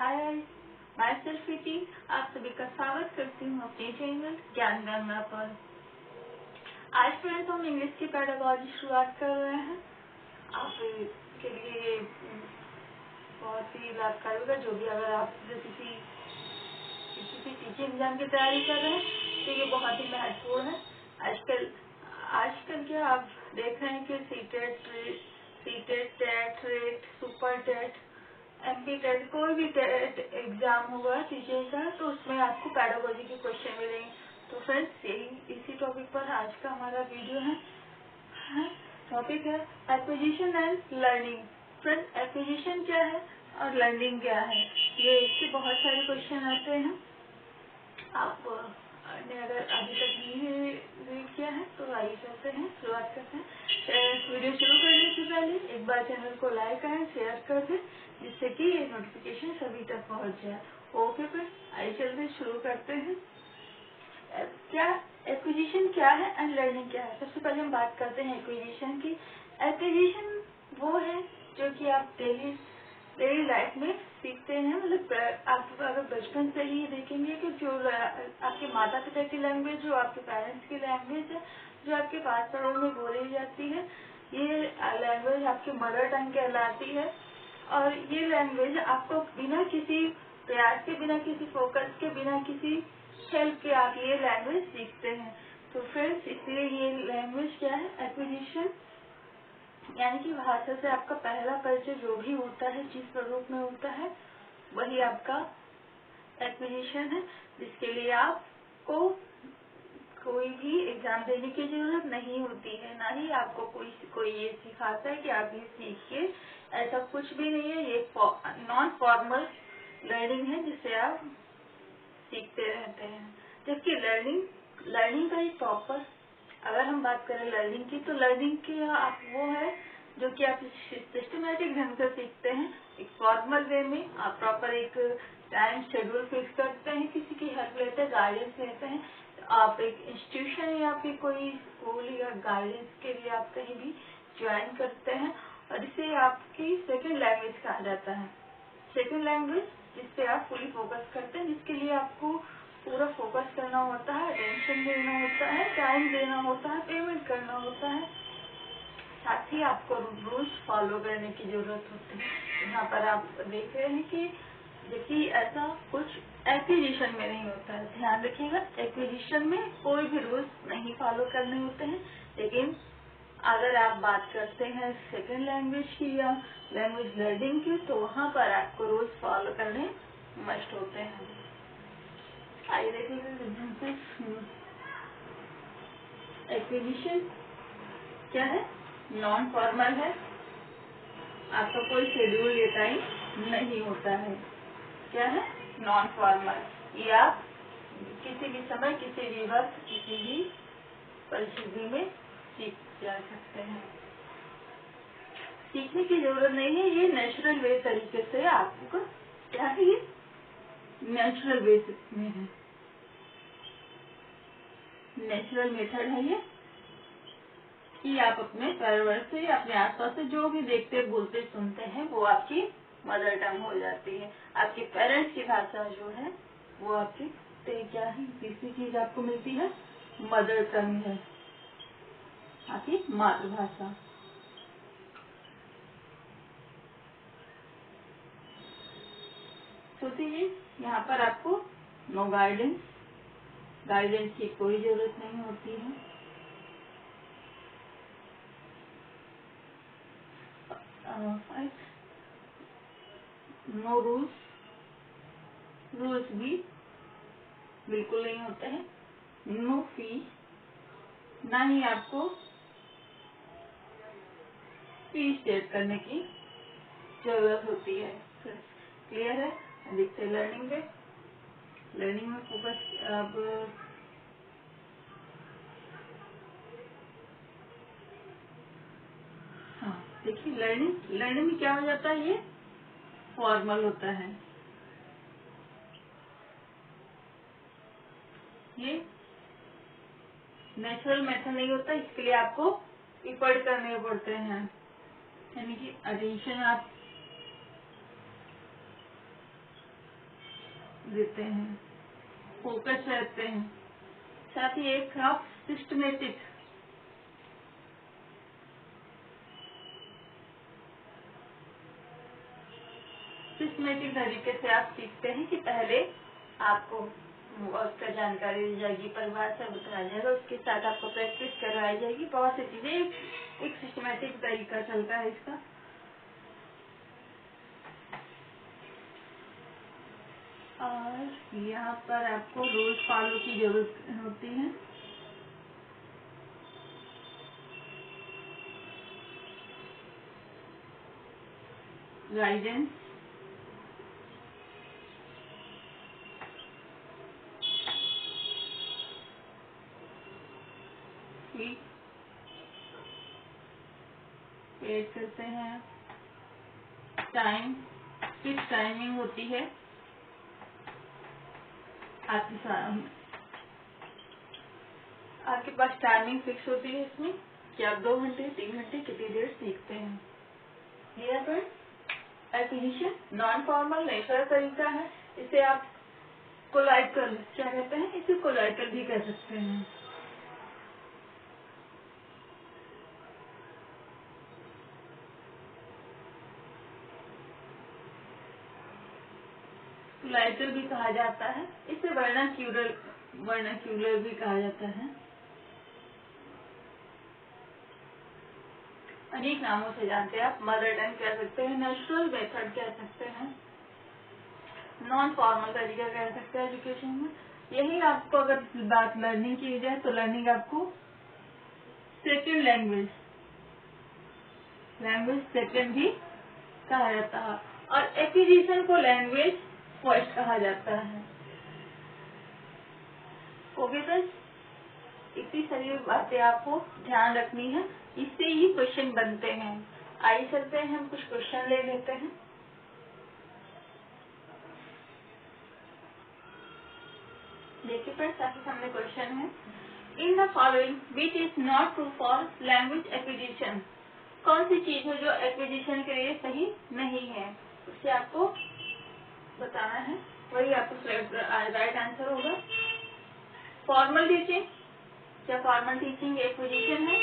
Hi, my self प्रीति, आप सभी का स्वागत करती हूँ अपने चैनल ज्ञान गंगा पर। आज फ्रेंड्स हम इंग्लिश की पेडागॉजी शुरुआत कर रहे हैं। आपके लिए बहुत ही लाभकारी होगा, जो भी अगर आप किसी टीचिंग एग्जाम की तैयारी कर रहे हैं तो ये बहुत ही महत्वपूर्ण है। आजकल क्या आप देख रहे हैं कि CTET, TET, REET, super TET, MP TET, कोई भी टेट एग्जाम होगा टीचर का, तो उसमें आपको पेडागॉजी के क्वेश्चन मिलेंगे। तो फ्रेंड्स इसी टॉपिक पर आज का हमारा वीडियो है। टॉपिक है acquisition and learning. Friends, acquisition क्या है और लर्निंग क्या है, ये इससे बहुत सारे क्वेश्चन आते हैं। आपने अगर अभी तक नहीं रीड किया है तो आइए चलते हैं, शुरुआत करते हैं। वीडियो शुरू करने से पहले एक बार चैनल को लाइक करें, शेयर कर दें, जिससे कि ये नोटिफिकेशन सभी तक पहुंच जाए। ओके, फिर आइए चलते शुरू करते हैं। क्या एक्विजिशन क्या है एंड लर्निंग क्या है। सबसे पहले हम बात करते हैं एक्विजिशन की। एक्विजिशन वो है जो कि आप डेली लाइफ में सीखते हैं। मतलब आप अगर बचपन से ही देखेंगे कि जो आपके माता पिता की लैंग्वेज, जो आपके पेरेंट्स की लैंग्वेज है, जो आपके पास पड़ोस में बोली जाती है, ये लैंग्वेज आपकी मदर टंग कहलाती है। और ये लैंग्वेज आपको बिना किसी प्रयास के, बिना किसी फोकस के, बिना किसी हेल्प के आप ये लैंग्वेज सीखते हैं। तो फ्रेंड्स, इसलिए ये लैंग्वेज क्या है, एक्विजिशन, यानी कि भाषा से आपका पहला परिचय जो भी होता है, जिस स्वरूप में होता है, वही आपका एक्विजिशन है, जिसके लिए आपको कोई भी एग्जाम देने की जरूरत नहीं होती है, ना ही आपको कोई ये सिखाता है कि आप ये सीखिए। ऐसा कुछ भी नहीं है। ये नॉन फॉर्मल लर्निंग है, जिससे आप सीखते रहते हैं। जबकि लर्निंग का एक प्रॉपर, अगर हम बात करें लर्निंग की, तो लर्निंग की आप वो है जो कि आप सिस्टमेटिक ढंग से सीखते हैं। एक फॉर्मल वे में आप प्रॉपर एक टाइम शेड्यूल फिक्स करते हैं, किसी की हेल्प लेते हैं, गाइडेंस लेते हैं। आप एक इंस्टीट्यूशन या फिर कोई स्कूल या गाइडेंस के लिए आप कहीं भी ज्वाइन करते हैं, और इसे आपकी सेकेंड लैंग्वेज कहा जाता है। सेकेंड लैंग्वेज जिसपे आप फुली फोकस करते हैं, जिसके लिए आपको पूरा फोकस करना होता है, अटेंशन देना होता है, टाइम देना होता है, पेमेंट करना होता है, साथ ही आपको रूल्स फॉलो करने की जरूरत होती है। यहाँ पर आप देख रहे हैं कि देखिए ऐसा कुछ एक्विजिशन में नहीं होता है। ध्यान रखिएगा, एक्विजिशन में कोई भी रूल्स नहीं फॉलो करने होते हैं। लेकिन अगर आप बात करते हैं सेकेंड लैंग्वेज की या लैंग्वेज लर्निंग की, तो वहाँ पर आपको रूल्स फॉलो करने मस्ट होते हैं। आइए देखिए, एक्विजिशन क्या है, नॉन फॉर्मल है, आपका कोई शेड्यूल ये टाइम नहीं होता है। क्या है, नॉन फॉर्मल। ये आप किसी भी समय, किसी भी वक्त, किसी भी परिस्थिति में सीख जा सकते हैं। सीखने की जरूरत नहीं है, ये नेचुरल वे तरीके से आपको क्या है, ये नेचुरल वे में है, नेचुरल मेथड है ये, कि आप अपने परिवार से, अपने आसपास से जो भी देखते, बोलते, सुनते हैं, वो आपकी मदर टंग हो जाती है। आपके पेरेंट्स की भाषा जो है वो आपकी क्या है, तीसरी चीज आपको मिलती है, मदर टंग है, आपकी मातृभाषा। चौथी चीज, यहाँ पर आपको नो गाइडेंस की कोई जरूरत नहीं होती है। नो रूल्स भी बिल्कुल नहीं होते हैं। नो फीस, ना ही आपको फीस सेट करने की जरूरत होती है। क्लियर है। देखते लर्निंग में फोकस। अब हाँ देखिए, लर्निंग में क्या हो जाता है, ये फॉर्मल होता है, ये नेचुरल मेथड नहीं होता। इसके लिए आपको एफर्ट करने पड़ते हैं, यानी कि अटेंशन आप देते हैं, फोकस रहते हैं। साथ ही एक आप सिस्टमेटिक तरीके से आप सीखते हैं कि पहले आपको उसका जानकारी दी जाएगी, परिभाषा से बताया जाएगा, उसके साथ आपको प्रैक्टिस करवाई जाएगी। बहुत सी चीजें एक सिस्टमेटिक तरीका चलता है इसका। और यहाँ पर आपको रूल्स फॉलो की जरूरत होती है। गाइडेंस, वेट करते हैं, टाइम, फिक्स टाइमिंग होती है आपके पास टाइमिंग फिक्स होती है इसमें कि आप 2 घंटे 3 घंटे कितनी देर सीखते हैं। एक्विजिशन नॉन फॉर्मल नेचुरल तरीका है। इसे आप कोलाइटल क्या कहते हैं, इसे कोलाइटल भी कह सकते हैं। कोलाइटल भी कहा जाता है, इसे वर्नाक्यूलर भी कहा जाता है। अनेक नामों से जानते हैं आप। मदर टंग कह सकते हैं, नेचुरल मेथड कह सकते हैं, नॉन फॉर्मल तरीका कह सकते हैं एजुकेशन में। यही आपको अगर बात लर्निंग की जाए तो लर्निंग आपको सेकेंड लैंग्वेज सेकेंड भी कहा जाता है, और एक्विजिशन को लैंग्वेज फर्स्ट कहा जाता है। ओके सर, इतनी सारी बातें आपको ध्यान रखनी है, इससे ही क्वेश्चन बनते हैं। आइए चलते हैं, हम कुछ क्वेश्चन ले लेते हैं। देखिए फ्रेंड्स, आपके सामने क्वेश्चन है, in the following which is not true for language acquisition. कौन सी चीज है जो एक्विजिशन के लिए सही नहीं है, उसे आपको बताना है। वही आपको राइट आंसर होगा। फॉर्मल टीचिंग, क्या फॉर्मल टीचिंग एक्विजिशन है?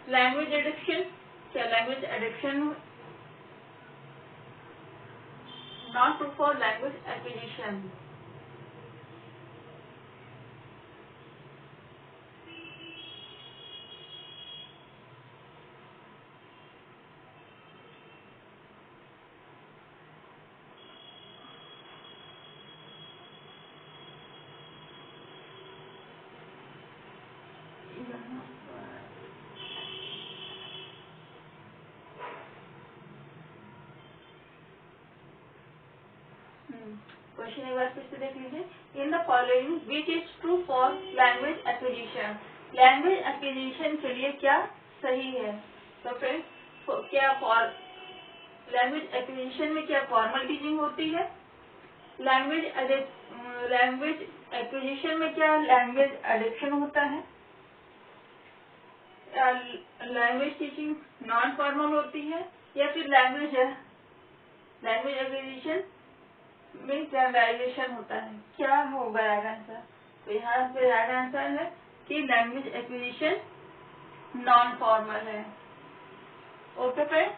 लैंग्वेज एडिक्शन, क्या language addiction? Not true for language acquisition. Question एक बार फिर से देख लीजिए। In the following which is true for language acquisition. Language acquisition के लिए क्या सही है? तो फ्रेंड्स, क्या लैंग्वेज एक्विजिशन में क्या फॉर्मल टीचिंग होती है? लैंग्वेज एक्विजिशन में क्या लैंग्वेज एडिक्शन होता है? लैंग्वेज टीचिंग नॉन फॉर्मल होती है, या फिर लैंग्वेज एक्विजिशन में स्टैंडर्डाइजेशन होता है? क्या होगा राइट आंसर? तो यहाँ पे राइट आंसर है कि लैंग्वेज एक्विजिशन नॉन फॉर्मल है। ओके फ्रेंड्स,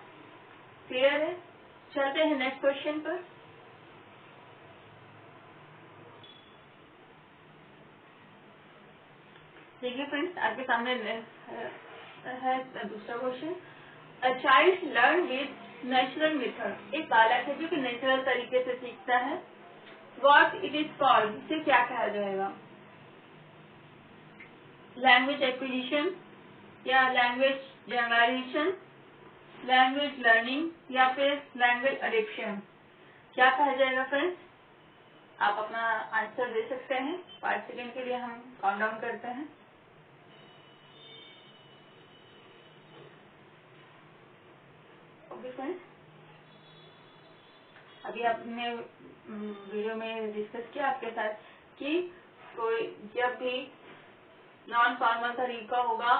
क्लियर है? चलते हैं नेक्स्ट क्वेश्चन पर। देखिए फ्रेंड्स, आपके सामने है दूसरा question. A child learn with natural method. एक बालक है जो कि नेचुरल तरीके से सीखता है। व्हाट इट इज कॉल्ड, इसे क्या कहा जाएगा? लैंग्वेज एक्विजिशन, या लैंग्वेज जनरलाइजेशन, लैंग्वेज लर्निंग, या फिर लैंग्वेज एडिक्शन? क्या कहा जाएगा फ्रेंड्स? आप अपना आंसर दे सकते हैं। 5 सेकेंड के लिए हम काउंट डाउन करते हैं। ओके फ्रेंड्स, अभी आपने वीडियो में डिस्कस किया आपके साथ कि कोई जब भी नॉन फॉर्मल तरीका होगा,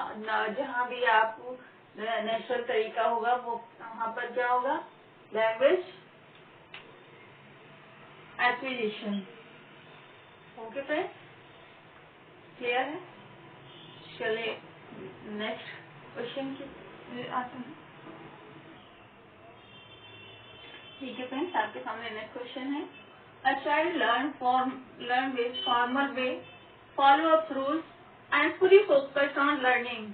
जहाँ भी आप नेचुरल तरीका होगा, वो वहाँ पर क्या होगा? Language acquisition. Okay friends, clear है? चलिए नेक्स्ट क्वेश्चन की आते हैं। ठीक है फ्रेंड्स, आपके सामने नेक्स्ट क्वेश्चन है। A child learn with formal way, follow up rules, and fully focus on learning.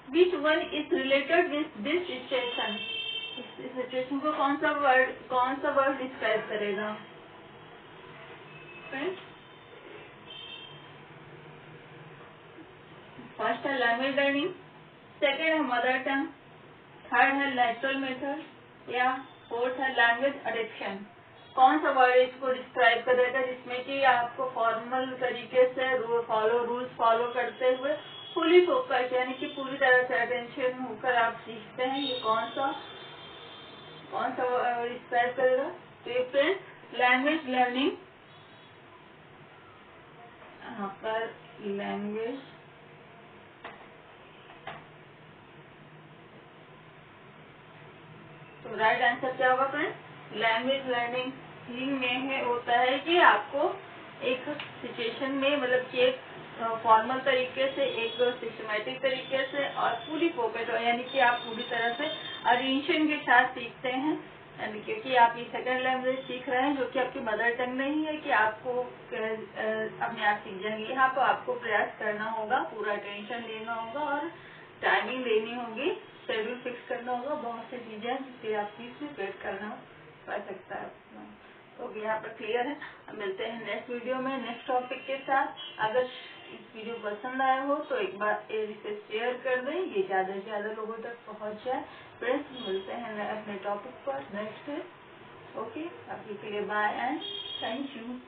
Which one is related with this situation? इस सिचुएशन को कौन सा वर्ड डिस्क्राइब करेगा? फ्रेंड्स, फर्स्ट है लैंग्वेज लर्निंग, सेकेंड है mother tongue, third है natural method, या fourth है लैंग्वेज अडिक्शन। कौन सा वर्ड इसको डिस्क्राइब करेगा जिसमें कि आपको फॉर्मल तरीके से रूल्स फॉलो करते हुए फुली फोकस यानी कि पूरी तरह से अटेंशन होकर आप सीखते हैं? ये कौन सा डिस्क्राइब करेगा? तो ये फ्रेंड्स लैंग्वेज लर्निंग, यहाँ पर लैंग्वेज तो राइट आंसर क्या होगा फ्रेंड्स? लैंग्वेज लर्निंग में है होता है कि आपको एक सिचुएशन में मतलब कि एक फॉर्मल तरीके से, एक सिस्टमैटिक तरीके से और पूरी फोकस यानी कि आप पूरी तरह से अटेंशन के साथ सीखते हैं, यानी क्योंकि आप ये सेकंड लैंग्वेज सीख रहे हैं जो कि आपकी मदर टंग नहीं है कि आपको अपने आप सीख जाएंगे। यहाँ पर आपको प्रयास करना होगा, पूरा अटेंशन देना होगा और टाइमिंग देनी होगी, शेड्यूल फिक्स करना होगा, बहुत सी चीजें जिससे आप चीज में वेट करना पड़ सकता है। तो यहाँ पर क्लियर है। अब मिलते हैं नेक्स्ट वीडियो में नेक्स्ट टॉपिक के साथ। अगर इस वीडियो पसंद आया हो तो एक बार इसे शेयर कर दें, ये ज्यादा से ज्यादा लोगों तक पहुँच जाए। फ्रेंड्स, मिलते हैं अपने टॉपिक पर नेक्स्ट। ओके, अभी के लिए बाय एंड थैंक यू।